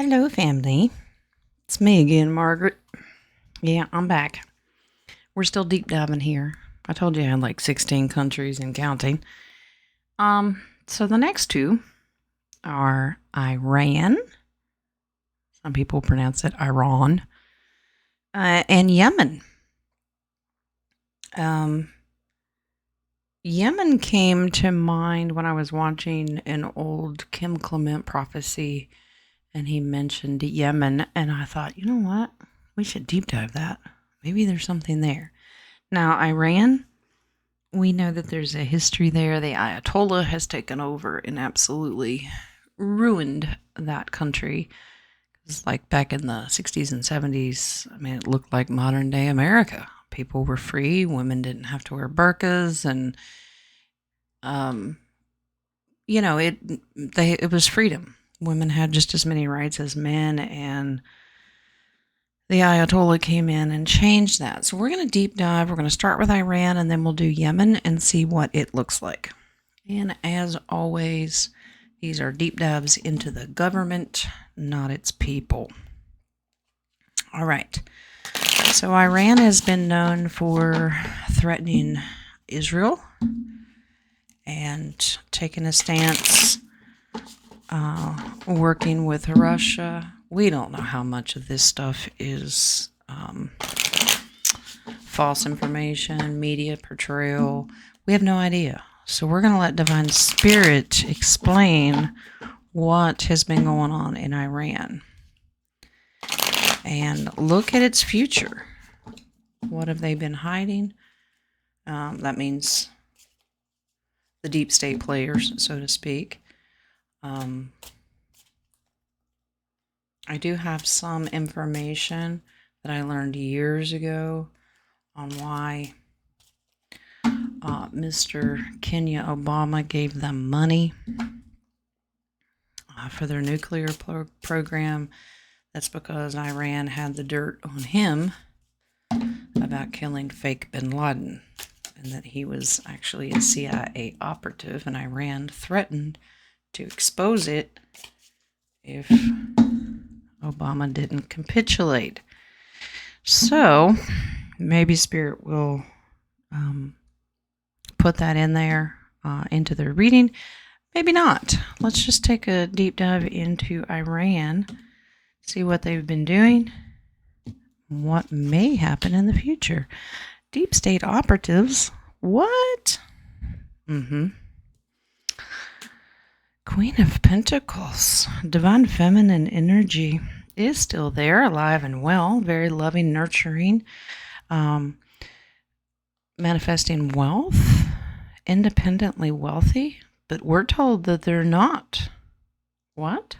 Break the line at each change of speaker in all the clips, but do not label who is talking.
Hello, family. It's me again, Margaret. Yeah, I'm back. We're still deep diving here. I told you I had like 16 countries and counting. So the next two are Iran. Some people pronounce it Iran. And Yemen. Yemen came to mind when I was watching an old Kim Clement prophecy, and he mentioned Yemen, and I thought, you know what? We should deep dive that. Maybe there's something there. Now, Iran, we know that there's a history there. The Ayatollah has taken over and absolutely ruined that country. It's like back in the 60s and 70s, I mean, it looked like modern day America. People were free, women didn't have to wear burqas, and it was freedom. Women had just as many rights as men, and the Ayatollah came in and changed that. So we're going to deep dive. We're going to start with Iran, and then we'll do Yemen and see what it looks like. And as always, these are deep dives into the government, not its people. All right. So Iran has been known for threatening Israel and taking a stance, working with Russia. We don't know how much of this stuff is false information, media portrayal. We have no idea. So we're going to let Divine Spirit explain what has been going on in Iran and look at its future. What have they been hiding? That means the deep state players, so to speak. I do have some information that I learned years ago on why Mr. Kenya Obama gave them money for their nuclear program. That's because Iran had the dirt on him about killing fake bin Laden, and that he was actually a CIA operative, and Iran threatened to expose it if Obama didn't capitulate. So maybe Spirit will put that in there into their reading. Maybe not. Let's just take a deep dive into Iran, see what they've been doing, what may happen in the future. Deep state operatives? What? Queen of Pentacles, divine feminine energy is still there, alive and well, very loving, nurturing, manifesting wealth, independently wealthy, but we're told that they're not. What?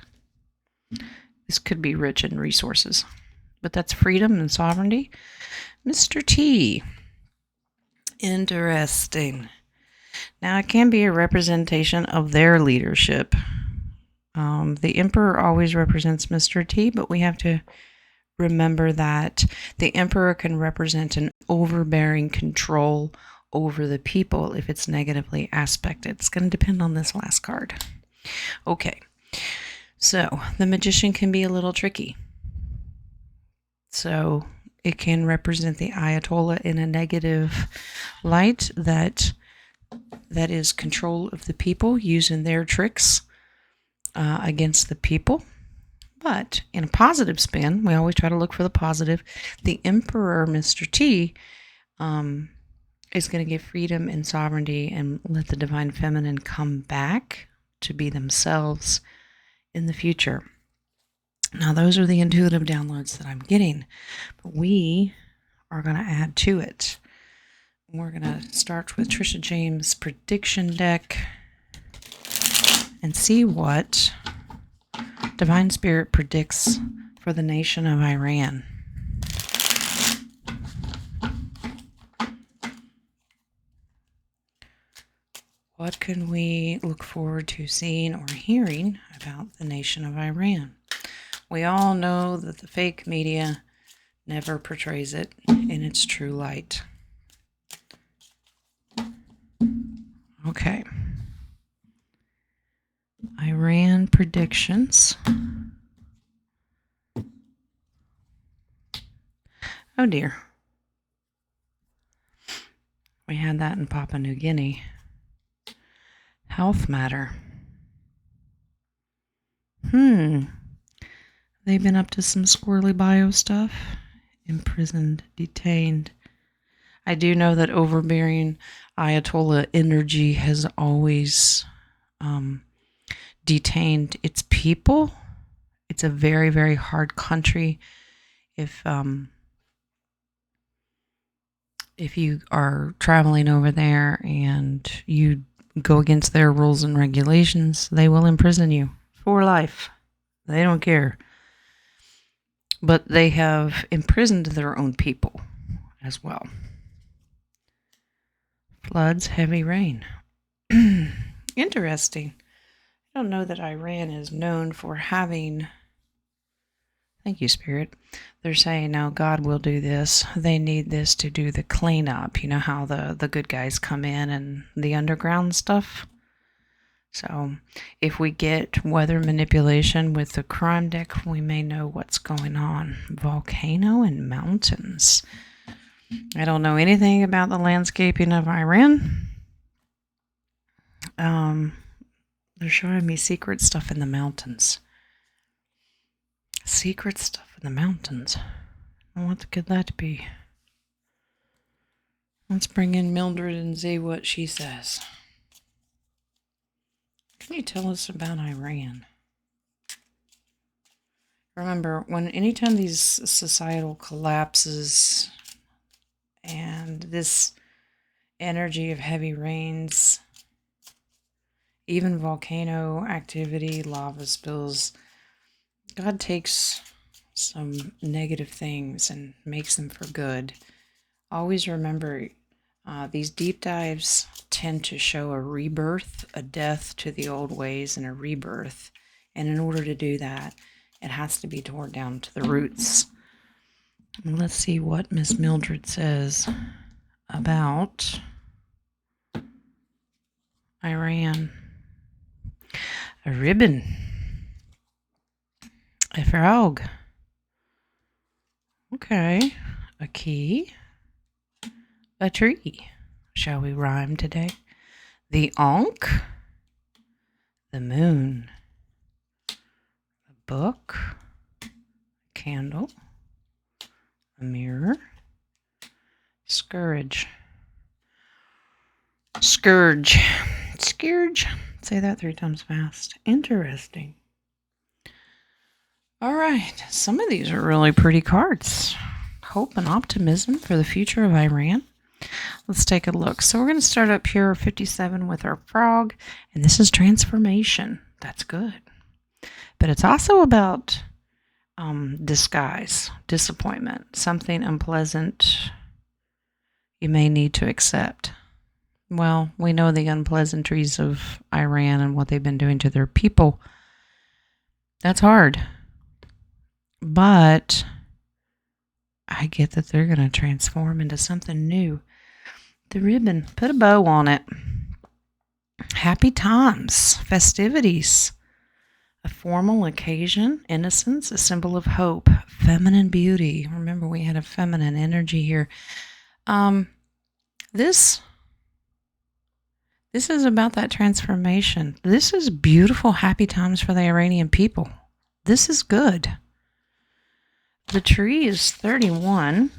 This could be rich in resources, but that's freedom and sovereignty. Mr. T. Interesting. Now, it can be a representation of their leadership. The Emperor always represents Mr. T, but we have to remember that the Emperor can represent an overbearing control over the people if it's negatively aspected. It's going to depend on this last card. Okay, so the Magician can be a little tricky. So it can represent the Ayatollah in a negative light that is control of the people, using their tricks against the people. But in a positive spin, we always try to look for the positive. The Emperor, Mr. T, is going to give freedom and sovereignty and let the divine feminine come back to be themselves in the future. Now, those are the intuitive downloads that I'm getting, but we are going to add to it. We're going to start with Trisha James' prediction deck and see what Divine Spirit predicts for the nation of Iran. What can we look forward to seeing or hearing about the nation of Iran? We all know that the fake media never portrays it in its true light. Okay. Iran predictions. Oh dear. We had that in Papua New Guinea. Health matter. They've been up to some squirrely bio stuff. Imprisoned, detained. I do know that overbearing Ayatollah energy has always detained its people. It's a very, very hard country. If you are traveling over there and you go against their rules and regulations, they will imprison you for life. They don't care. But they have imprisoned their own people as well. Floods, heavy rain. Interesting. I don't know that Iran is known for having... Thank you, Spirit. They're saying, now God will do this. They need this to do the cleanup. You know how the good guys come in and the underground stuff? So if we get weather manipulation with the crime deck, we may know what's going on. Volcano and mountains. I don't know anything about the landscaping of Iran. They're showing me secret stuff in the mountains. Secret stuff in the mountains. What could that be? Let's bring in Mildred and see what she says. Can you tell us about Iran? Remember, anytime these societal collapses and this energy of heavy rains, even volcano activity, lava spills, God takes some negative things and makes them for good. Always remember, these deep dives tend to show a rebirth, a death to the old ways, and a rebirth. And in order to do that, it has to be torn down to the roots. And let's see what Miss Mildred says about Iran. A ribbon. A frog. Okay. A key. A tree. Shall we rhyme today? The Ankh. The moon. A book. A candle. A mirror. Scourge. Scourge. Scourge. Say that 3 times fast. Interesting. All right. Some of these are really pretty cards. Hope and optimism for the future of Iran. Let's take a look. So we're going to start up here 57 with our frog. And this is transformation. That's good. But it's also about disguise, disappointment, something unpleasant you may need to accept. Well, we know the unpleasantries of Iran and what they've been doing to their people. That's hard. But I get that they're going to transform into something new. The ribbon, put a bow on it. Happy times, festivities, a formal occasion, innocence, a symbol of hope, feminine beauty. Remember, we had a feminine energy here. This is about that transformation. This is beautiful, happy times for the Iranian people. This is good. The tree is 31.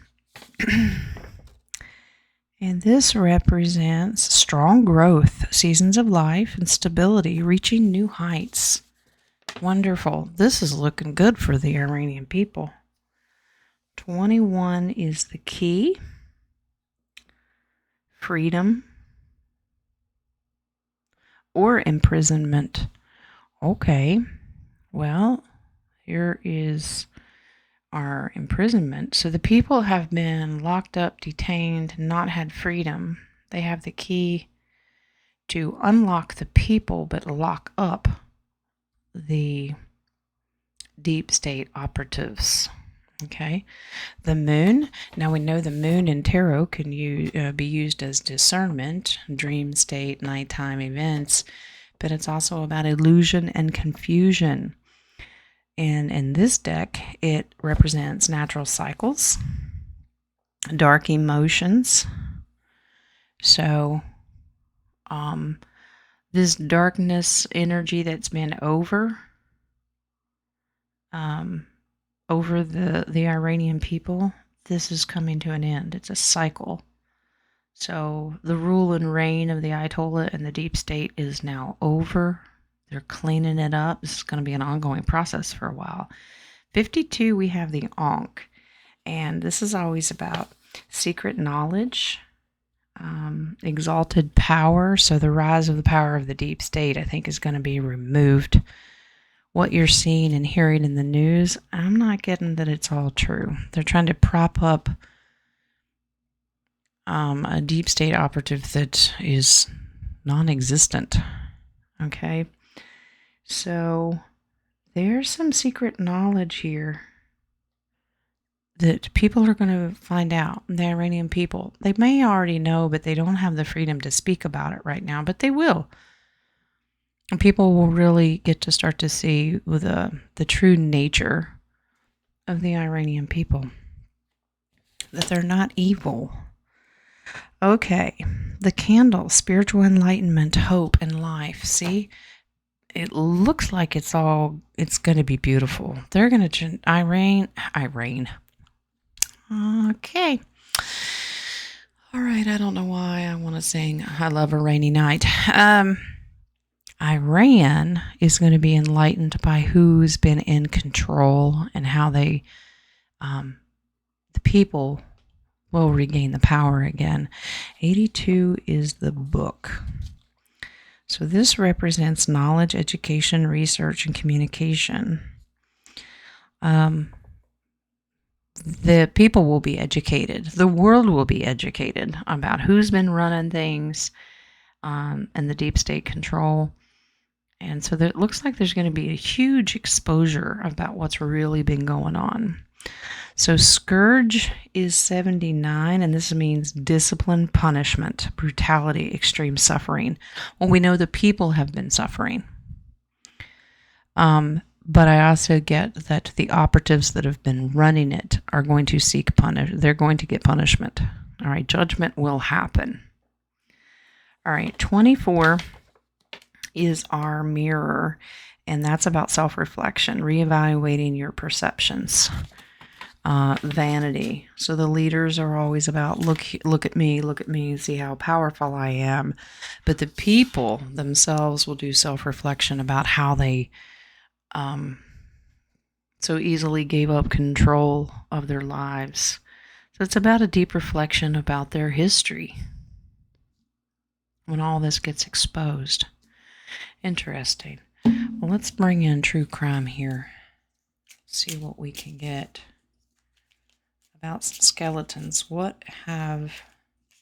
And this represents strong growth, seasons of life, and stability, reaching new heights. Wonderful. This is looking good for the Iranian people. 21 is the key. Freedom or imprisonment. Okay. Well, here is our imprisonment. So the people have been locked up, detained, not had freedom. They have the key to unlock the people, but lock up the deep state operatives. Okay. The moon. Now we know the moon in tarot can be used as discernment, dream state, nighttime events, but it's also about illusion and confusion. And in this deck, it represents natural cycles, dark emotions. So, this darkness energy that's been over the Iranian people, this is coming to an end. It's a cycle. So the rule and reign of the Ayatollah and the deep state is now over. They're cleaning it up. This is going to be an ongoing process for a while. 52, we have the Ankh. And this is always about secret knowledge, exalted power. So the rise of the power of the deep state, I think, is going to be removed. What you're seeing and hearing in the news, I'm not getting that it's all true. They're trying to prop up a deep state operative that is non-existent. Okay? So there's some secret knowledge here that people are going to find out, the Iranian people. They may already know, but they don't have the freedom to speak about it right now, but they will. And people will really get to start to see the true nature of the Iranian people, that they're not evil. Okay, the candle, spiritual enlightenment, hope, and life. See, it looks like it's going to be beautiful. They're going to, Iran. Okay. All right, I don't know why I want to sing I Love a Rainy Night. Iran is going to be enlightened by who's been in control and how the people will regain the power again. 82 is the book. So this represents knowledge, education, research, and communication. The people will be educated. The world will be educated about who's been running things and the deep state control. And so it looks like there's going to be a huge exposure about what's really been going on. So Scourge is 79, and this means discipline, punishment, brutality, extreme suffering. Well, we know the people have been suffering. But I also get that the operatives that have been running it are going to seek they're going to get punishment. All right, judgment will happen. All right, 24 is our mirror, and that's about self-reflection, reevaluating your perceptions. Vanity. So the leaders are always about look at me, see how powerful I am. But the people themselves will do self-reflection about how they so easily gave up control of their lives. So it's about a deep reflection about their history when all this gets exposed. Interesting. Well, let's bring in true crime here. See what we can get about some skeletons. What have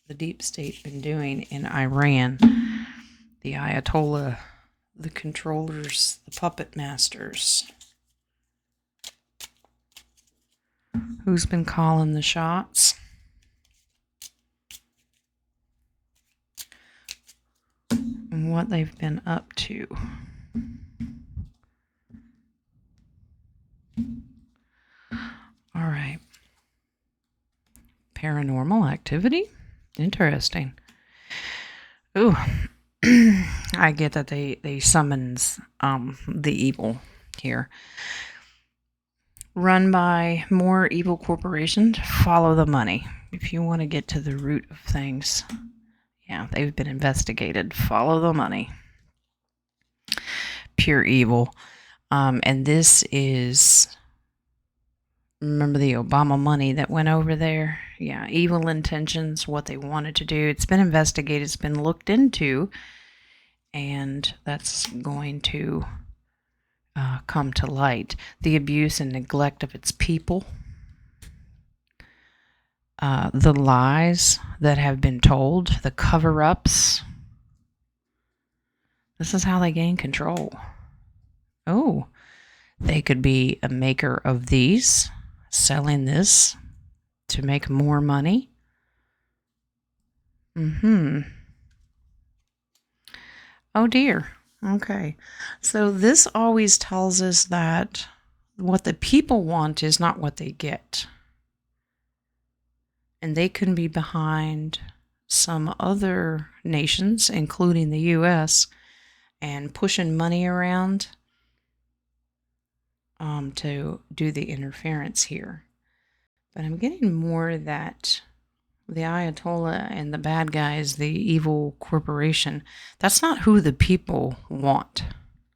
the deep state been doing in Iran? The Ayatollah, the controllers, the puppet masters. Who's been calling the shots? And what they've been up to. All right. Paranormal activity? Interesting. Ooh. I get that they summons the evil here. Run by more evil corporations, follow the money. If you want to get to the root of things, yeah, they've been investigated. Follow the money. Pure evil. And this is, remember the Obama money that went over there? Yeah, evil intentions, what they wanted to do. It's been investigated, it's been looked into, and that's going to come to light. The abuse and neglect of its people. The lies that have been told, the cover-ups. This is how they gain control. Oh, they could be a maker of these, selling this to make more money. Oh dear. Okay. So this always tells us that what the people want is not what they get. And they can be behind some other nations, including the U.S., and pushing money around to do the interference here. But I'm getting more that the Ayatollah and the bad guys, the evil corporation, that's not who the people want.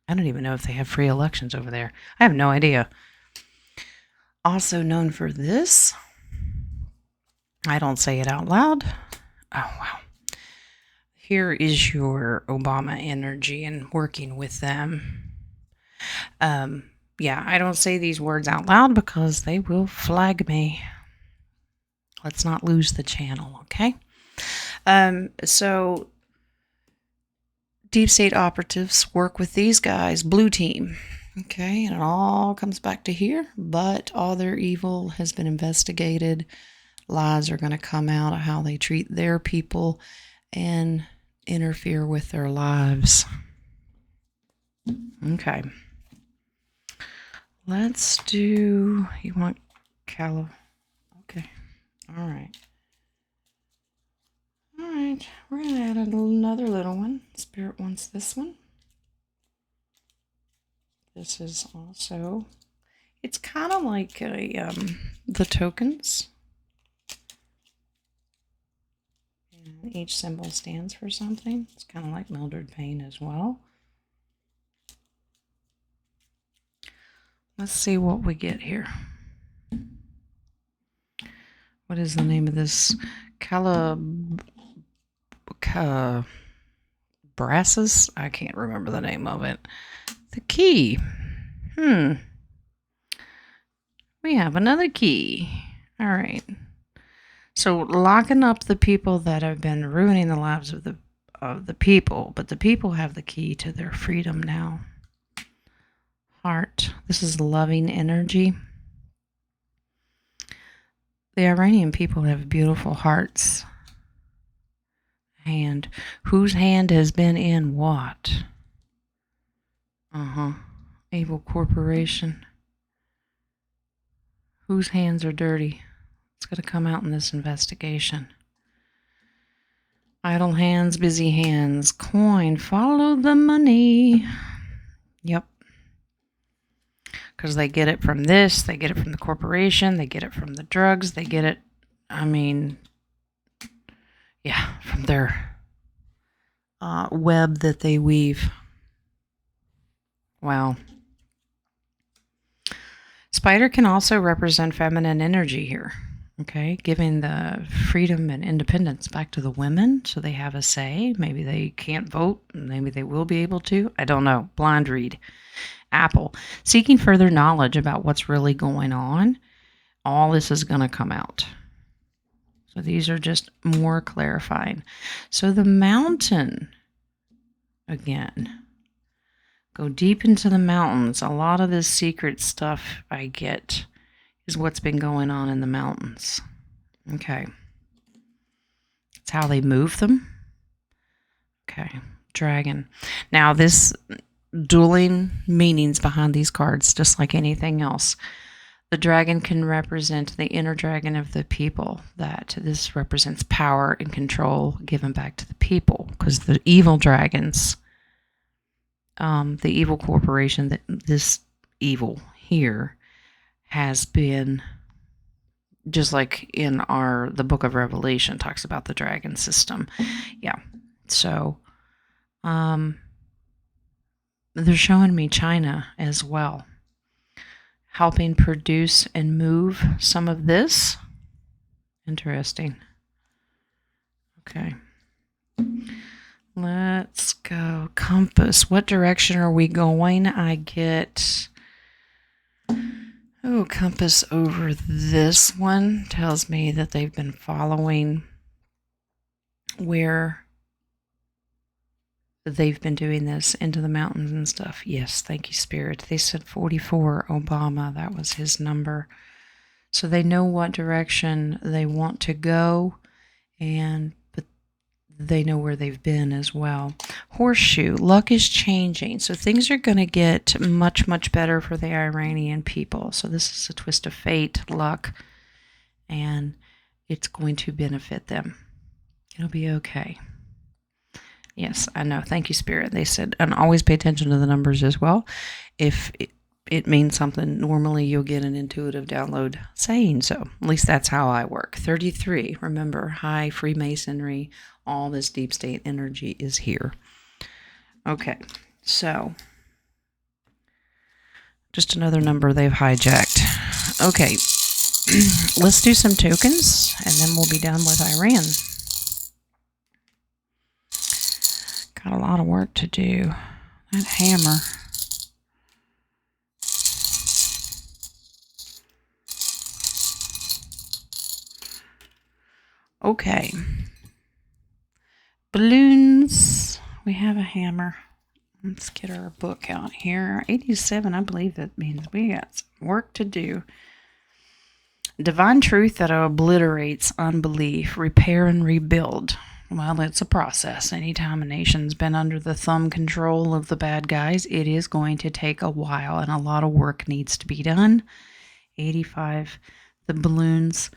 I don't even know if they have free elections over there. I have no idea. Also known for this, I don't say it out loud. Oh, wow. Here is your Obama energy and working with them. Yeah, I don't say these words out loud because they will flag me. Let's not lose the channel, okay? So deep state operatives work with these guys, blue team, okay? And it all comes back to here, but all their evil has been investigated. Lies are going to come out of how they treat their people and interfere with their lives. Okay. Let's do, you want Calo? Okay. All right. All right. We're going to add another little one. Spirit wants this one. This is also, it's kind of like a, the tokens. And each symbol stands for something. It's kind of like Mildred Payne as well. Let's see what we get here. What is the name of this? Brassus? I can't remember the name of it. The key. We have another key. All right. So locking up the people that have been ruining the lives of the people, but the people have the key to their freedom now. Heart. This is loving energy. The Iranian people have beautiful hearts. Hand. Whose hand has been in what? Evil corporation. Whose hands are dirty? It's going to come out in this investigation. Idle hands, busy hands. Coin. Follow the money. Yep. Because they get it from this, they get it from the corporation, they get it from the drugs, they get it, from their web that they weave. Wow. Spider can also represent feminine energy here, okay? Giving the freedom and independence back to the women so they have a say. Maybe they can't vote, maybe they will be able to. I don't know. Blind read. Apple, seeking further knowledge about what's really going on. All this is going to come out. So these are just more clarifying. So the mountain, again, go deep into the mountains. A lot of this secret stuff I get is what's been going on in the mountains. Okay. It's how they move them. Okay. Dragon. Now this dueling meanings behind these cards, just like anything else. The dragon can represent the inner dragon of the people, that this represents power and control given back to the people, because the evil dragons, the evil corporation, that this evil here has been, just like in the book of Revelation talks about the dragon system. Yeah. So, they're showing me China as well, helping produce and move some of this. Interesting. Okay. Let's go. Compass. What direction are we going? I get, compass over this one tells me that they've been following where they've been doing this into the mountains and stuff. Yes, thank you, Spirit. They said 44, Obama. That was his number. So they know what direction they want to go, but they know where they've been as well. Horseshoe. Luck is changing. So things are going to get much, much better for the Iranian people. So this is a twist of fate, luck, and it's going to benefit them. It'll be okay. Yes, I know. Thank you, Spirit. They said, and always pay attention to the numbers as well. If it means something, normally you'll get an intuitive download saying so. At least that's how I work. 33, remember, high Freemasonry, all this deep state energy is here. Okay, so just another number they've hijacked. Okay, let's do some tokens, and then we'll be done with Iran. Got a lot of work to do. That hammer. Okay. Balloons. We have a hammer. Let's get our book out here. 87, I believe that means we got some work to do. Divine truth that obliterates unbelief, repair and rebuild. Well, it's a process. Anytime a nation's been under the thumb control of the bad guys, it is going to take a while and a lot of work needs to be done. 85, the balloons,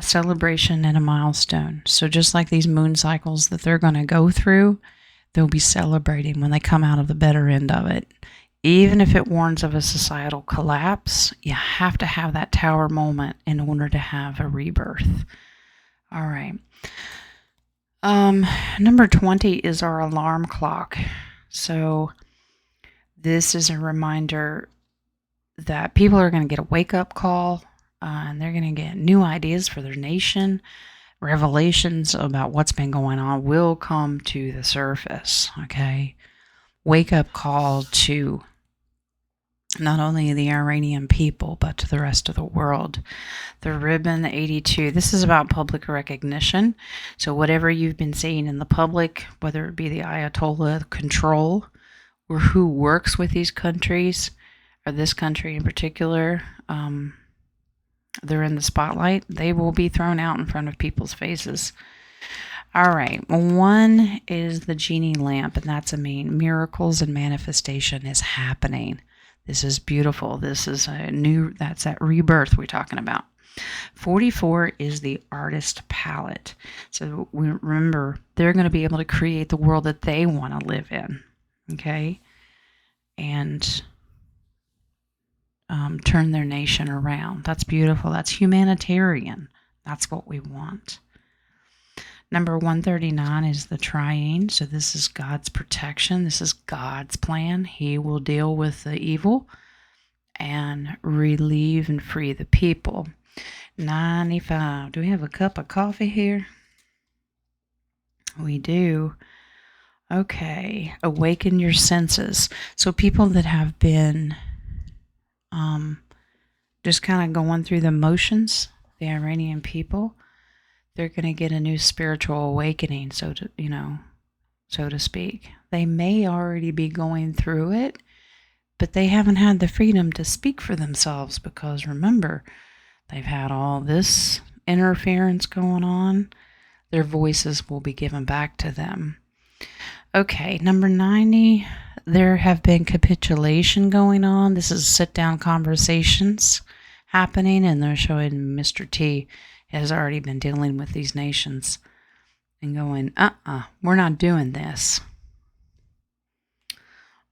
celebration and a milestone. So just like these moon cycles that they're going to go through, they'll be celebrating when they come out of the better end of it. Even if it warns of a societal collapse, you have to have that tower moment in order to have a rebirth. All right. Number 20 is our alarm clock. So this is a reminder that people are going to get a wake-up call, and they're going to get new ideas for their nation. Revelations about what's been going on will come to the surface, okay? Wake-up call to not only the Iranian people, but to the rest of the world. The ribbon 82, this is about public recognition. So whatever you've been seeing in the public, whether it be the Ayatollah control or who works with these countries, or this country in particular, they're in the spotlight, they will be thrown out in front of people's faces. All right, 1 is the genie lamp, and that's miracles and manifestation is happening. This is beautiful. This is that's that rebirth we're talking about. 44 is the artist palette. So remember, they're going to be able to create the world that they want to live in, okay? And turn their nation around. That's beautiful. That's humanitarian. That's what we want. Number 139 is the triune. So this is God's protection. This is God's plan. He will deal with the evil and relieve and free the people. 95. Do we have a cup of coffee here? We do. Okay. Awaken your senses. So people that have been just kind of going through the motions, the Iranian people, they're going to get a new spiritual awakening, so to speak. They may already be going through it, but they haven't had the freedom to speak for themselves because, remember, they've had all this interference going on. Their voices will be given back to them. Okay, number 90, there have been capitulation going on. This is sit-down conversations happening, and they're showing Mr. T has already been dealing with these nations and going, we're not doing this.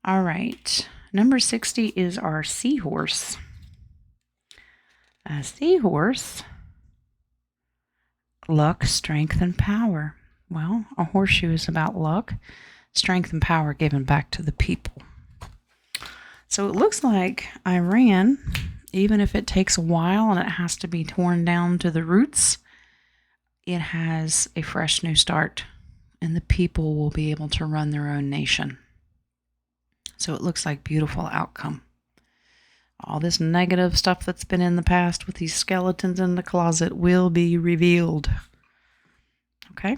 All right, number 60 is our seahorse. A seahorse, luck, strength, and power. Well, a horseshoe is about luck, strength, and power given back to the people. So it looks like Iran, even if it takes a while and it has to be torn down to the roots, it has a fresh new start, and the people will be able to run their own nation. So it looks like beautiful outcome. All this negative stuff that's been in the past with these skeletons in the closet will be revealed. Okay?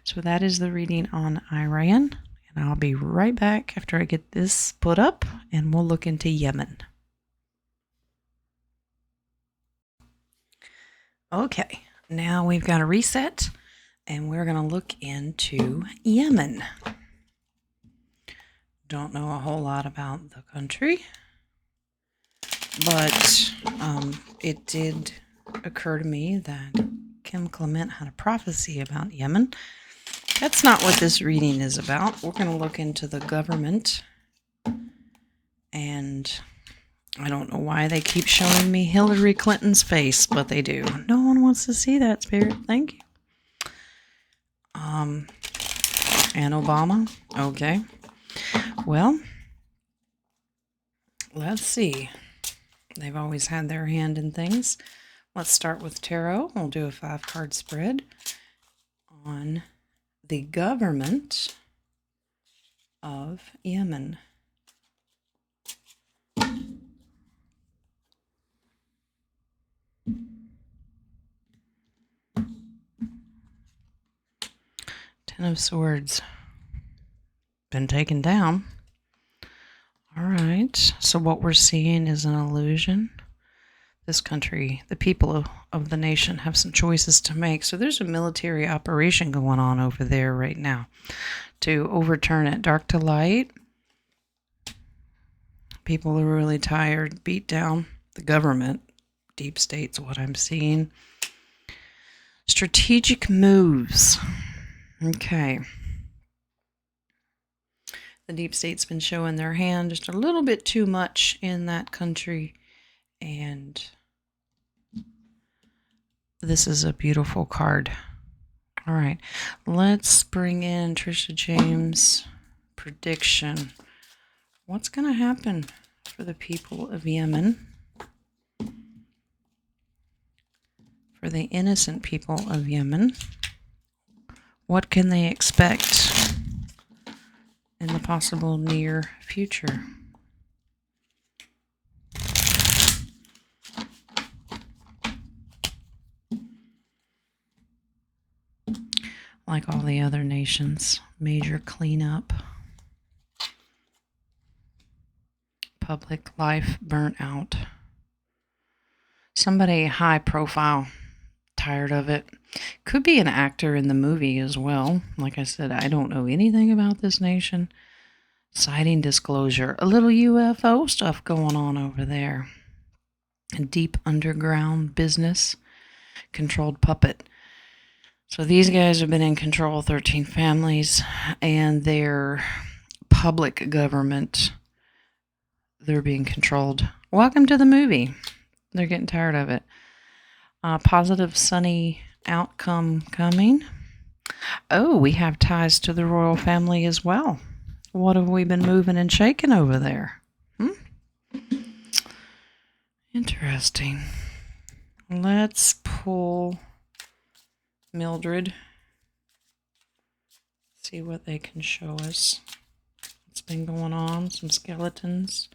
So that is the reading on Iran, and I'll be right back after I get this put up, and we'll look into Yemen. Okay, now we've got a reset, and we're going to look into Yemen. Don't know a whole lot about the country, but it did occur to me that Kim Clement had a prophecy about Yemen. That's not what this reading is about. We're going to look into the government. And I don't know why they keep showing me Hillary Clinton's face, but they do. No one wants to see that, Spirit. Thank you. And Obama. Okay. Well, let's see. They've always had their hand in things. Let's start with tarot. We'll do a 5-card spread on the government of Yemen. Ten of Swords. Been taken down. All right. So what we're seeing is an illusion. This country, the people of the nation have some choices to make. So there's a military operation going on over there right now to overturn it. Dark to light. People are really tired, beat down. The government, deep state's what I'm seeing. Strategic moves. Okay. The deep state's been showing their hand just a little bit too much in that country. And this is a beautiful card. All right. Let's bring in Trisha James' prediction. What's going to happen for the people of Yemen? For the innocent people of Yemen? What can they expect in the possible near future? Like all the other nations, major cleanup, public life burnt out. Somebody high profile, tired of it. Could be an actor in the movie as well. Like I said, I don't know anything about this nation. Sighting disclosure. A little UFO stuff going on over there. A deep underground business. Controlled puppet. So these guys have been in control of 13 families. And their public government, they're being controlled. Welcome to the movie. They're getting tired of it. Positive, sunny outcome coming. Oh, we have ties to the royal family as well. What have we been moving and shaking over there? Interesting. Let's pull Mildred. See what they can show us. What's been going on? Some skeletons.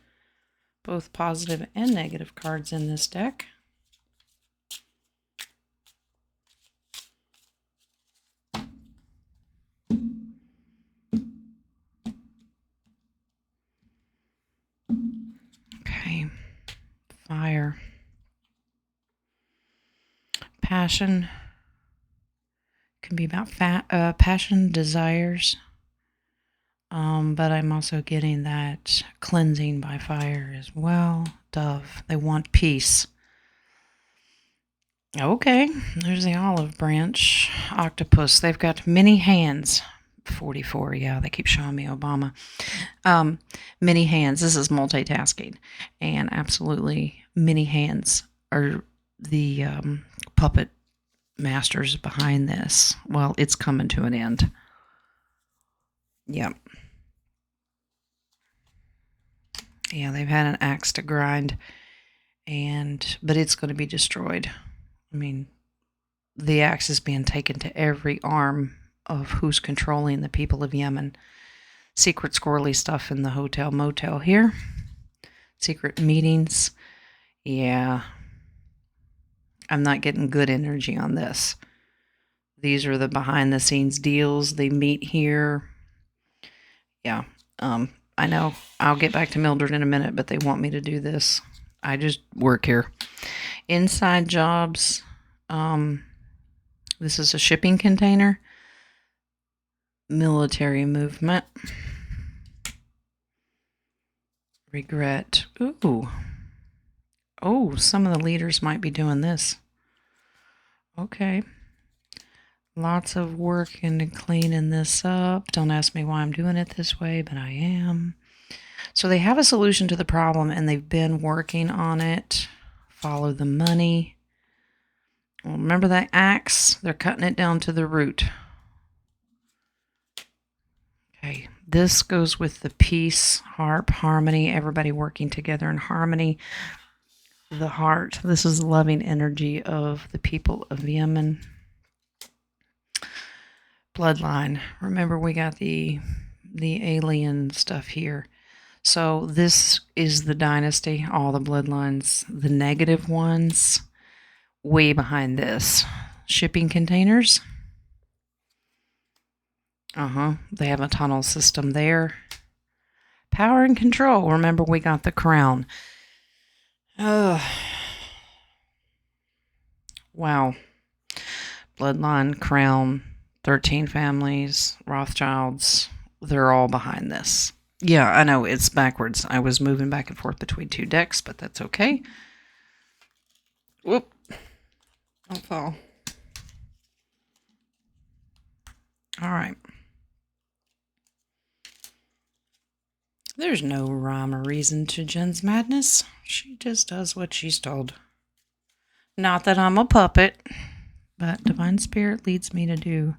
Both positive and negative cards in this deck. Okay, fire. Passion can be about passion, desires. But I'm also getting that cleansing by fire as well. Dove, they want peace. Okay, there's the olive branch. Octopus, they've got many hands. 44, yeah, they keep showing me Obama. Many hands, this is multitasking. And absolutely many hands are the puppet masters behind this. Well, it's coming to an end. Yep. Yeah, they've had an axe to grind, but it's going to be destroyed. I mean, the axe is being taken to every arm of who's controlling the people of Yemen. Secret squirrely stuff in the hotel motel here. Secret meetings. Yeah. I'm not getting good energy on this. These are the behind the scenes deals. They meet here. Yeah. I know I'll get back to Mildred in a minute, but they want me to do this. I just work here. Inside jobs. This is a shipping container. Military movement. Regret. Ooh. Oh, some of the leaders might be doing this. Okay. Lots of work into cleaning this up. Don't ask me why I'm doing it this way, but I am. So they have a solution to the problem, and they've been working on it. Follow the money. Well, remember that axe? They're cutting it down to the root. Okay, this goes with the peace, harp, harmony, everybody working together in harmony. The heart. This is the loving energy of the people of Yemen. Bloodline. Remember, we got the alien stuff here. So this is the dynasty, all the bloodlines, the negative ones, way behind this. Shipping containers. They have a tunnel system there. Power and control. Remember, we got the crown. Wow. Bloodline, crown, 13 families, Rothschilds. They're all behind this. Yeah, I know, it's backwards. I was moving back and forth between two decks, but that's okay. Whoop. Don't fall. All right. There's no rhyme or reason to Jen's madness. She just does what she's told. Not that I'm a puppet, but Divine Spirit leads me to do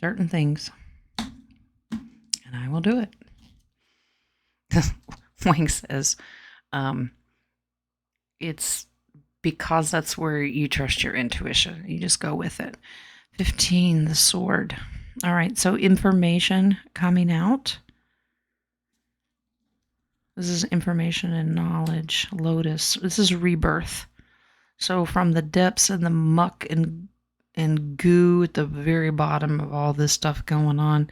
certain things. And I will do it. Wang says, it's because that's where you trust your intuition. You just go with it. 15, the sword. All right, so information coming out. This is information and knowledge. Lotus. This is rebirth. So from the depths and the muck and goo at the very bottom of all this stuff going on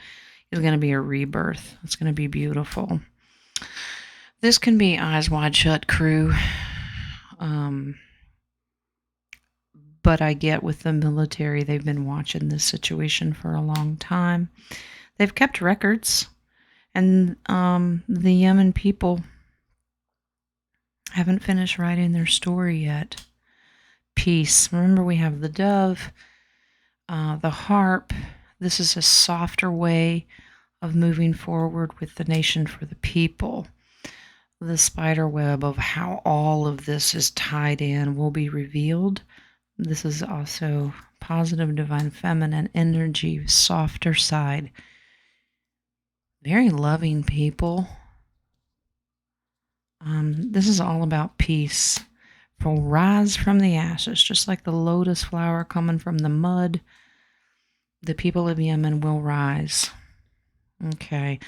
is going to be a rebirth. It's going to be beautiful. This can be eyes wide shut, crew. But I get with the military, they've been watching this situation for a long time. They've kept records. And the Yemen people haven't finished writing their story yet. Peace. Remember, we have the dove, the harp. This is a softer way of moving forward with the nation for the people. The spider web of how all of this is tied in will be revealed. This is also positive divine feminine energy, softer side. Very loving people. This is all about peace. Will rise from the ashes, just like the lotus flower coming from the mud. The people of Yemen will rise. Okay.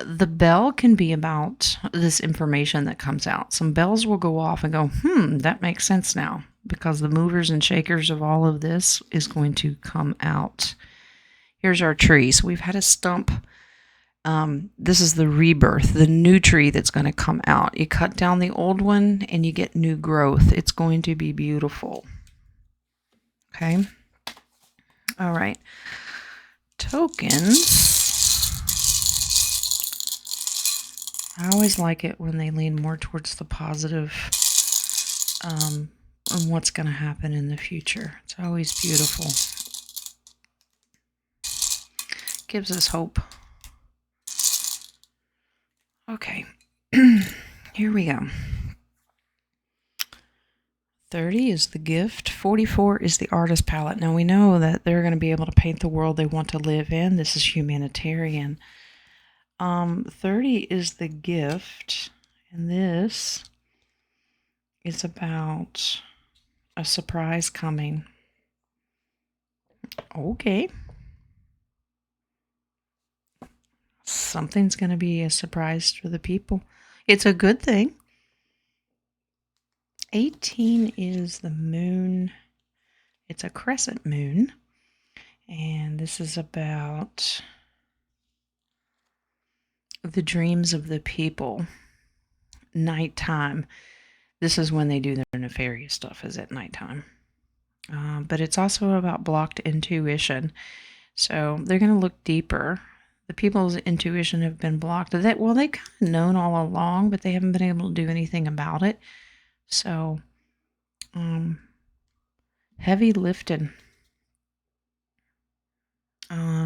The bell can be about this information that comes out. Some bells will go off and go, that makes sense now, because the movers and shakers of all of this is going to come out. Here's our tree. So we've had a stump. This is the rebirth, the new tree that's going to come out. You cut down the old one and you get new growth. It's going to be beautiful. Okay. All right. Tokens. I always like it when they lean more towards the positive and what's going to happen in the future. It's always beautiful. Gives us hope. Okay, here we go. 30 is the gift. 44 is the artist palette. Now we know that they're going to be able to paint the world they want to live in. This is humanitarian. 30 is the gift, and this is about a surprise coming. Okay. Something's going to be a surprise for the people. It's a good thing. 18 is the moon. It's a crescent moon. And this is about the dreams of the people. Nighttime. This is when they do their nefarious stuff, is at nighttime. But it's also about blocked intuition. So they're going to look deeper. The people's intuition have been blocked. They kind of known all along, but they haven't been able to do anything about it. So, heavy lifting.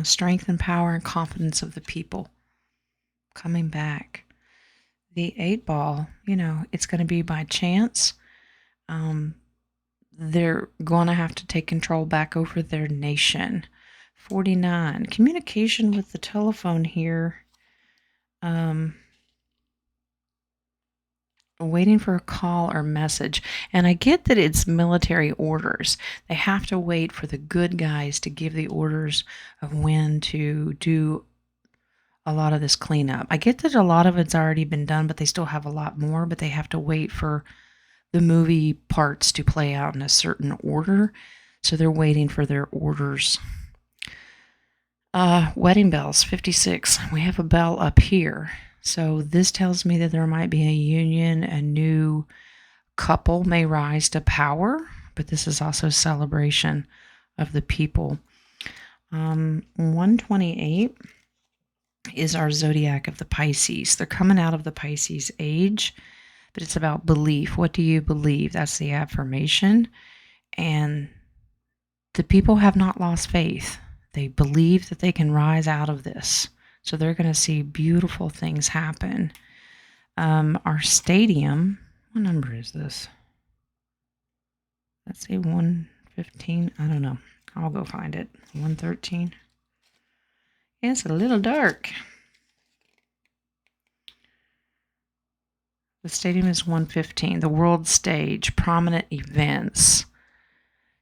Strength and power and confidence of the people coming back. The 8 ball, it's going to be by chance. They're going to have to take control back over their nation. 49, communication with the telephone here. Waiting for a call or message. And I get that it's military orders. They have to wait for the good guys to give the orders of when to do a lot of this cleanup. I get that a lot of it's already been done, but they still have a lot more, but they have to wait for the movie parts to play out in a certain order. So they're waiting for their orders. Wedding bells, 56. We have a bell up here. So this tells me that there might be a union, a new couple may rise to power, but this is also a celebration of the people. 128 is our zodiac of the Pisces. They're coming out of the Pisces age, but it's about belief. What do you believe? That's the affirmation. And the people have not lost faith. They believe that they can rise out of this. So they're going to see beautiful things happen. Our stadium, what number is this? Let's say 115. I don't know. I'll go find it. 113. It's a little dark. The stadium is 115. The world stage, prominent events.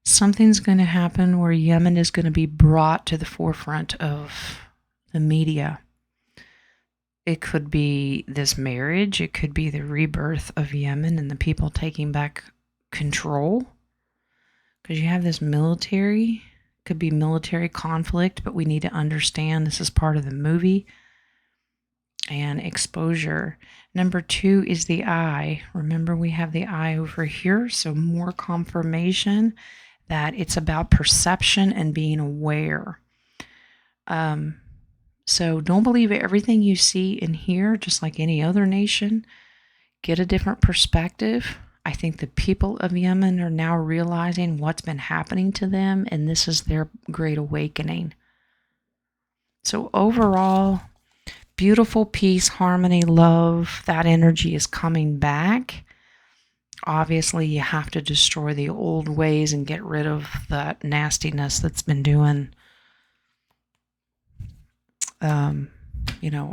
Something's going to happen where Yemen is going to be brought to the forefront of the media. It could be this marriage. It could be the rebirth of Yemen and the people taking back control. Because you have this military. It could be military conflict, but we need to understand this is part of the movie. And exposure. Number 2 is the eye. Remember, we have the eye over here. So more confirmation that it's about perception and being aware. So don't believe everything you see and hear, just like any other nation. Get a different perspective. I think the people of Yemen are now realizing what's been happening to them, and this is their great awakening. So overall, beautiful peace, harmony, love, that energy is coming back. Obviously, you have to destroy the old ways and get rid of that nastiness that's been doing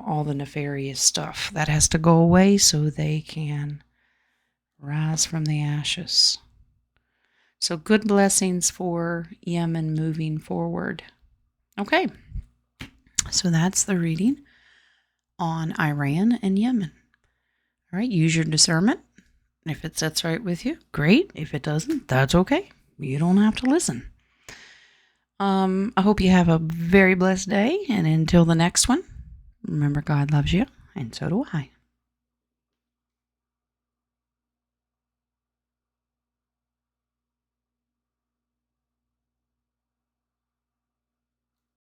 all the nefarious stuff. That has to go away so they can rise from the ashes. So good blessings for Yemen moving forward. Okay, so that's the reading on Iran and Yemen. All right, use your discernment. If it sits right with you, great. If it doesn't, that's okay. You don't have to listen. I hope you have a very blessed day, and until the next one, remember God loves you, and so do I.